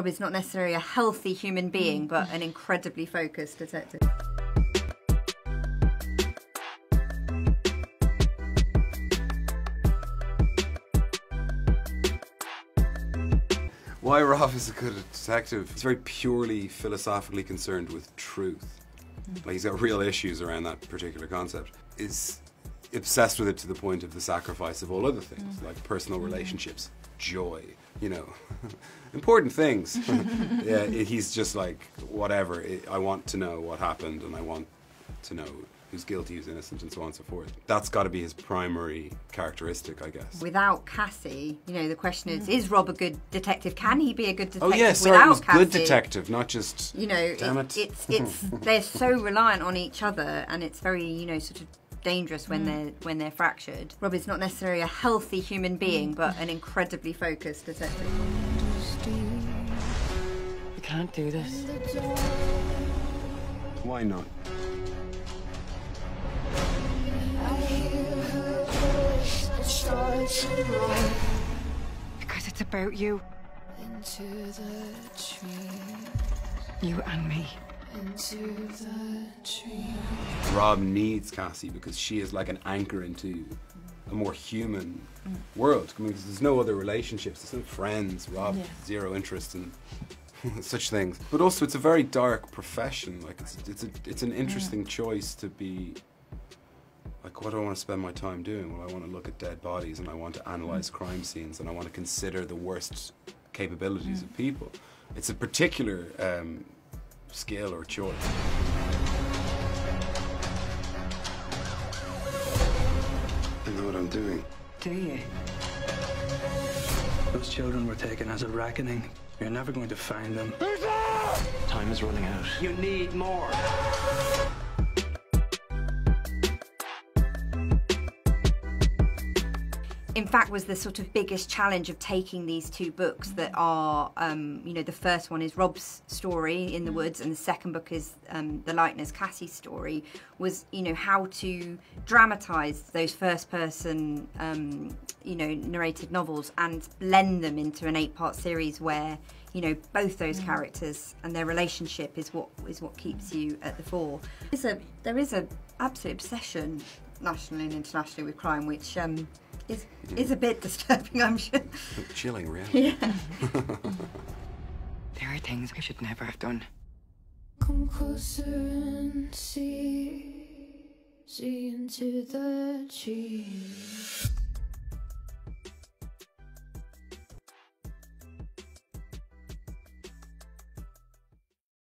Rob is not necessarily a healthy human being, but an incredibly focused detective. Why Rob is a good detective? He's very purely philosophically concerned with truth. Like, he's got real issues around that particular concept. Is obsessed with it to the point of the sacrifice of all other things, like personal relationships, joy, you know, important things. Yeah, he's just like, whatever, I want to know what happened, and I want to know who's guilty, who's innocent, and so on and so forth. That's got to be his primary characteristic, I guess. Without Cassie, you know, the question is Rob a good detective? Can he be a good detective oh yes, without it was Cassie? good detective, not just, you know, damn it. It's they're so reliant on each other, and it's very, you know, sort of dangerous when they're fractured. Rob is not necessarily a healthy human being, but an incredibly focused detective. You can't do this. Why not? Because it's about you. Into the trees. You and me. Into the trees. Rob needs Cassie because she is like an anchor into a more human world. I mean, there's no other relationships, there's no friends. Rob, zero interest in such things. But also, it's a very dark profession. Like, it's an interesting choice to be. Like, what do I want to spend my time doing? Well, I want to look at dead bodies, and I want to analyse crime scenes, and I want to consider the worst capabilities of people. It's a particular skill or choice. I know what I'm doing. Do you? Those children were taken as a reckoning. You're never going to find them. Time is running out. You need more. In fact, was the sort of biggest challenge of taking these two books that are, you know, the first one is Rob's story in the woods, and the second book is the likeness Cassie's story, was, you know, how to dramatise those first-person, you know, narrated novels and blend them into an 8-part series where, you know, both those characters and their relationship is what keeps you at the fore. There is a absolute obsession nationally and internationally with crime, which is a bit disturbing, I'm sure. Chilling, really. Yeah. There are things I should never have done. Come closer and see into the trees.